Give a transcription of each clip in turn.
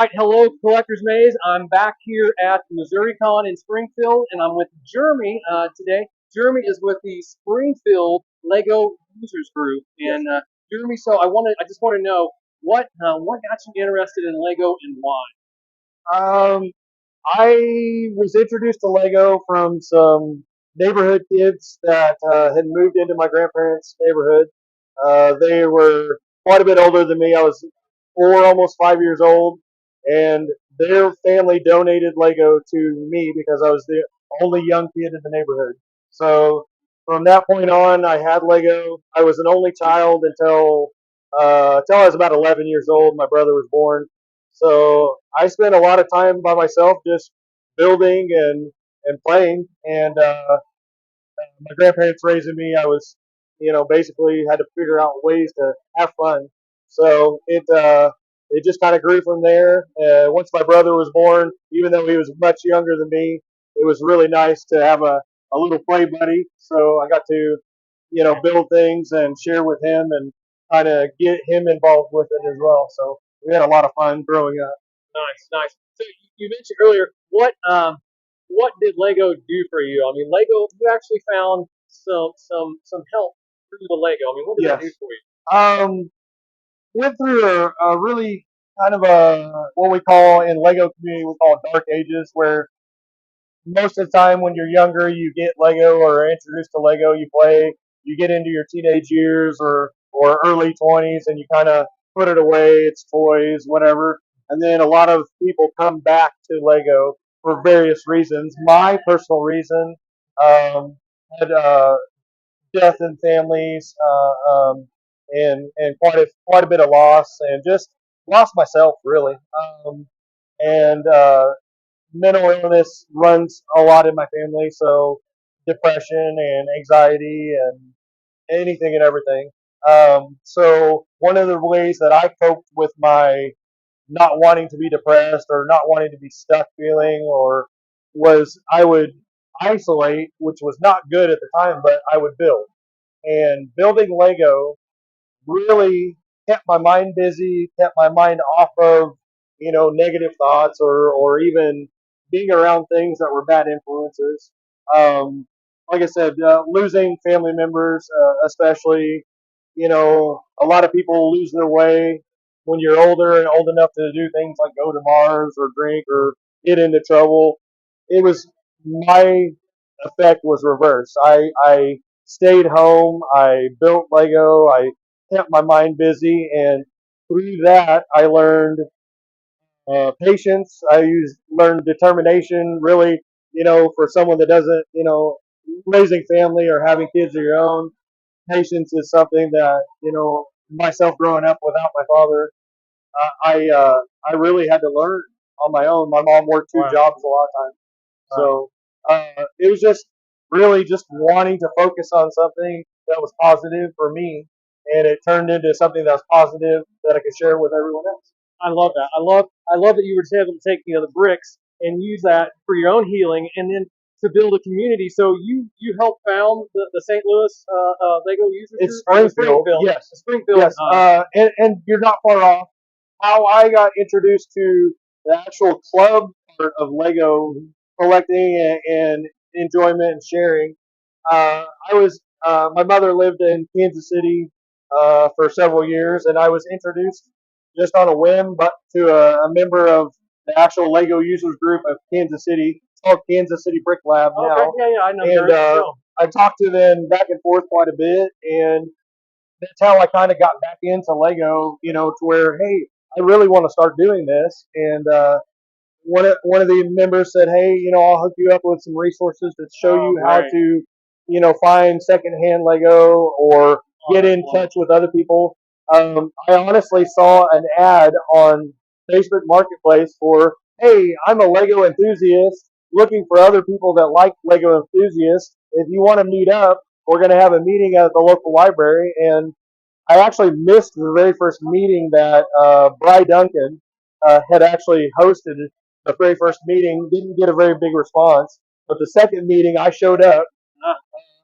right, hello, Collector's Maze. I'm back here at MissouriCon in Springfield, and I'm with Jeremy today. Jeremy is with the Springfield LEGO Users Group, and Jeremy, I just want to know what got you interested in LEGO and why? Um, I was introduced to Lego from some neighborhood kids that had moved into my grandparents' neighborhood. They were quite a bit older than me. I was 4, almost 5 years old, and their family donated Lego to me because I was the only young kid in the neighborhood. So from that point on, I had Lego. I was an only child until I was about 11 years old. My brother was born. So I spent a lot of time by myself just building and playing. And my grandparents raising me, I was, basically had to figure out ways to have fun. So it just kind of grew from there. Once my brother was born, even though he was much younger than me, it was really nice to have a little play buddy. So I got to, build things and share with him and kind of get him involved with it as well. So we had a lot of fun growing up. Nice, nice. So you mentioned earlier what did Lego do for you? I mean, Lego, you actually found some help through the Lego. I mean, what did that do Yes. for you? Um, Went through a really kind of a what we call in Lego community we call dark ages, where most of the time when you're younger you get Lego or are introduced to Lego, you play, you get into your teenage years or early 20s, and you kind of put it away. It's toys, whatever, and then a lot of people come back to Lego for various reasons. My personal reason had death in families, and quite a bit of loss, and just lost myself really. And Mental illness runs a lot in my family, so depression and anxiety and anything and everything. So one of the ways that I coped with my not wanting to be depressed or not wanting to be stuck feeling or was I would isolate, which was not good at the time, but I would build. And building Lego really kept my mind busy, kept my mind off of, negative thoughts or even being around things that were bad influences. Like I said, losing family members, especially, a lot of people lose their way when you're older and old enough to do things like go to Mars or drink or get into trouble. It was my effect was reversed. I stayed home. I built Lego. I kept my mind busy, and through that, I learned patience. Learned determination. Really, for someone that doesn't, raising family or having kids of your own, patience is something that myself growing up without my father, I really had to learn on my own. My mom worked two Wow. jobs a lot of times, so it was just really just wanting to focus on something that was positive for me, and it turned into something that was positive that I could share with everyone else. I love that. I love that you were able to take the bricks and use that for your own healing, and then to build a community. So you helped found the St. Louis Lego Users It's Group? Springfield, yes, Springfield. yes, and you're not far off. How I got introduced to the actual club part of Lego collecting and enjoyment and sharing. My mother lived in Kansas City for several years, and I was introduced just on a whim, but to a member of the actual Lego Users Group of Kansas City. It's called Kansas City Brick Lab now. Okay, yeah, I know. And I talked to them back and forth quite a bit, and that's how I kind of got back into Lego. To where, hey, I really want to start doing this. And one of the members said, hey, I'll hook you up with some resources to show you how to, find secondhand Lego or get in touch with other people. I honestly saw an ad on Facebook Marketplace for, hey, I'm a Lego enthusiast looking for other people that like Lego enthusiasts. If you want to meet up, we're going to have a meeting at the local library. And I actually missed the very first meeting that Bry Duncan had actually hosted. The very first meeting didn't get a very big response, but the second meeting I showed up.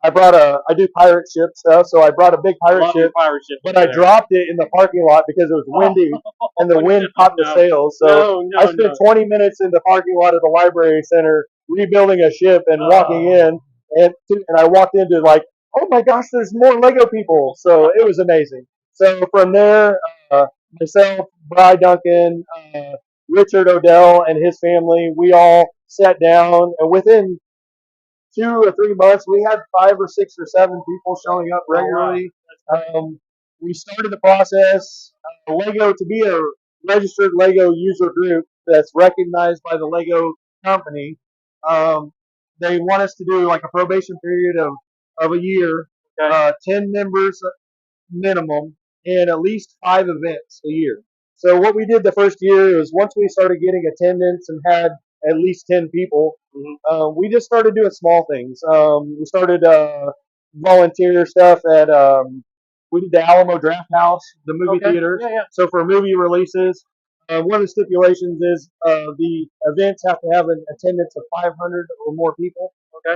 I do pirate ship stuff, so I brought a big pirate ship, pirate ship, but I dropped it in the parking lot because it was windy and the wind caught the sails. So I spent 20 minutes in the parking lot of the library center rebuilding a ship and walking in, and I walked into like, oh my gosh, there's more Lego people. So it was amazing. So from there, myself, Bri Duncan, Richard Odell, and his family, we all sat down, and within 2 or 3 months, we had 5 or 6 or 7 people showing up regularly. We started the process. Lego, to be a registered Lego user group that's recognized by the Lego company, they want us to do like a probation period of a year, 10 members minimum, and at least 5 events a year. So what we did the first year is once we started getting attendance and had at least 10 people, we just started doing small things. We started volunteer stuff at we did the Alamo Draft House, the movie theater. So for movie releases, one of the stipulations is the events have to have an attendance of 500 or more people.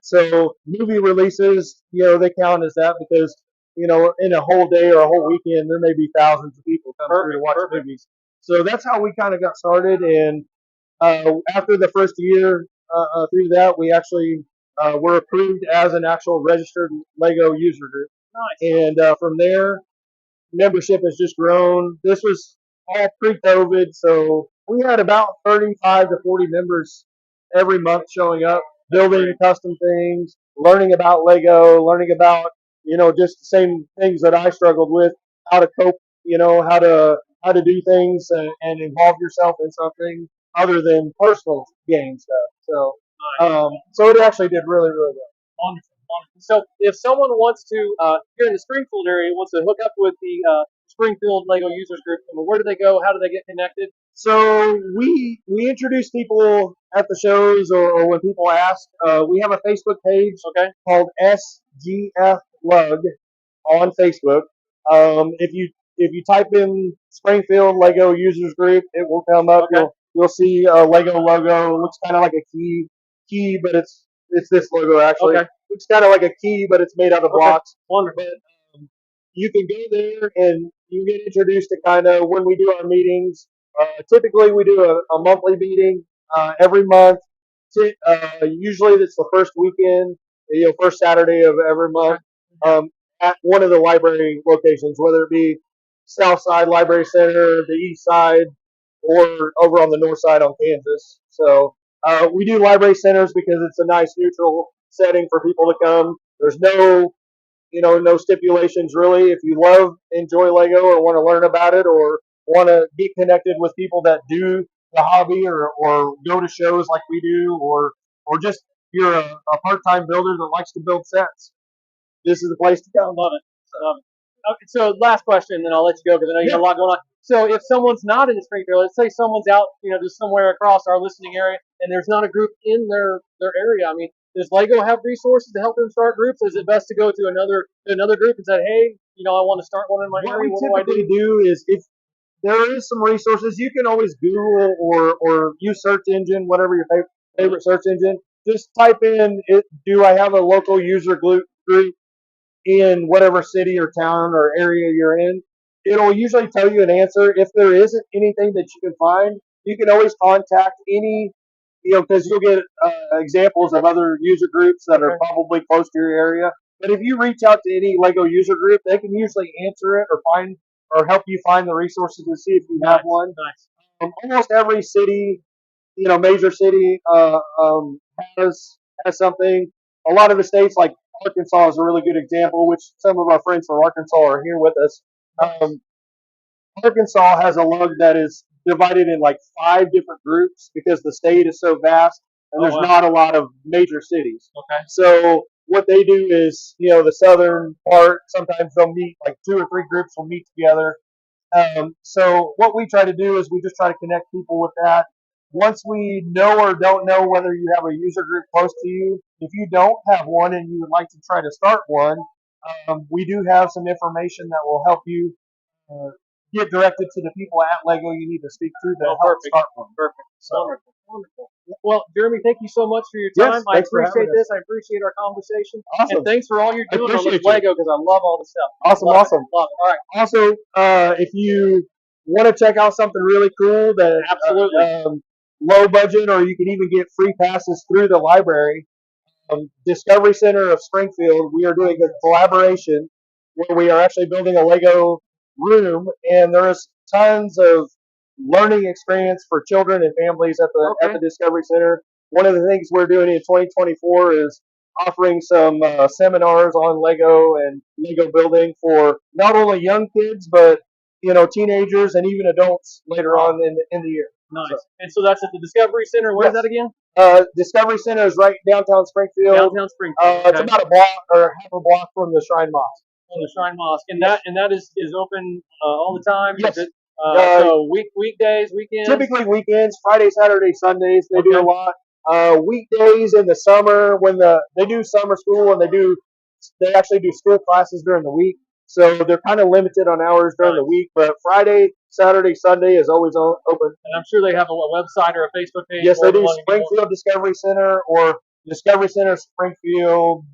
So movie releases, they count as that because in a whole day or a whole weekend, there may be thousands of people come through to watch movies. So that's how we kind of got started. And after the first year through that, we actually were approved as an actual registered Lego user group. And from there, membership has just grown. This was all pre-COVID, so we had about 35 to 40 members every month showing up, building custom things, learning about Lego, learning about just the same things that I struggled with, how to cope, how to do things and involve yourself in something other than personal game stuff. So it actually did really, really well. Wonderful. So if someone wants to, here in the Springfield area, wants to hook up with the Springfield LEGO Users Group, where do they go? How do they get connected? So we introduce people at the shows or when people ask. We have a Facebook page called Sgflug on Facebook. If you type in Springfield LEGO Users Group, it will come up. You'll see a Lego logo. It looks kind of like a key, but it's this logo actually. Looks kind of like a key, but it's made out of blocks. Wonderful. But you can go there and you get introduced to kind of when we do our meetings. Typically, we do a monthly meeting every month. Usually, it's the first weekend, first Saturday of every month, at one of the library locations, whether it be South Side Library Center, the East Side, or over on the North Side on Kansas. So we do library centers because it's a nice neutral setting for people to come. There's no stipulations really. If you enjoy Lego or want to learn about it or want to get connected with people that do the hobby or go to shows like we do or just you're a part-time builder that likes to build sets, this is the place to come. Love it. Okay, so last question, then I'll let you go because I know you got a lot going on. So if someone's not in Springfield, let's say someone's out, just somewhere across our listening area, and there's not a group in their area. I mean, does Lego have resources to help them start groups? Is it best to go to another group and say, hey, I want to start one in my area? What we typically do is if there is some resources, you can always Google or use search engine, whatever your favorite search engine. Just type in, do I have a local user group in whatever city or town or area you're in? It'll usually tell you an answer. If there isn't anything that you can find, you can always contact any, because you'll get examples of other user groups that are probably close to your area. But if you reach out to any Lego user group, they can usually answer it or help you find the resources to see if you have one. Almost every city, major city has something. A lot of the states, like Arkansas, is a really good example, which some of our friends from Arkansas are here with us. Arkansas has a lug that is divided in like 5 different groups because the state is so vast and there's not a lot of major cities. So what they do is, the southern part, sometimes they'll meet, like 2 or 3 groups will meet together. So what we try to do is we just try to connect people with that. Once we know or don't know whether you have a user group close to you, if you don't have one and you would like to try to start one, we do have some information that will help you get directed to the people at Lego you need to speak to to help start one. Perfect. So, wonderful. Well, Jeremy, thank you so much for your Yes, time. I thanks for having appreciate us. this. I appreciate our conversation. Awesome. And thanks for all you're I doing on appreciate this you. Lego because I love all the stuff. Awesome, Love awesome. it. Love it. All right. Also, if you want to check out something really cool that Absolutely. low budget, or you can even get free passes through the library, Discovery Center of Springfield, we are doing a collaboration where we are actually building a Lego room, and there's tons of learning experience for children and families at the Discovery Center. One of the things we're doing in 2024 is offering some seminars on Lego and Lego building for not only young kids but teenagers and even adults later on in the year. Nice. So, and so that's at the Discovery Center. Where's that again? Discovery Center is right downtown Springfield. Downtown Springfield. Okay. It's about a block or half a block from the Shrine Mosque. From the Shrine Mosque, and that is open all the time. Yes. So weekdays, weekends. Typically weekends, Friday, Saturday, Sundays. They do a lot. Weekdays in the summer when they do summer school and they actually do school classes during the week. So they're kind of limited on hours during the week, but Friday, Saturday, Sunday is always open. And I'm sure they have a website or a Facebook page. Yes, they do. Springfield Discovery Center or Discovery Center Springfield,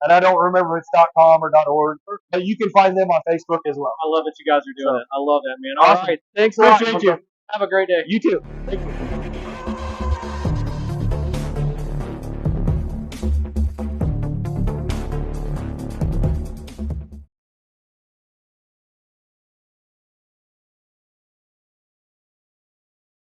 and I don't remember if it's .com or .org, but you can find them on Facebook as well. I love that you guys are doing it. I love that, man. All right. Thanks a lot. Appreciate you. Have a great day. You too. Thank you.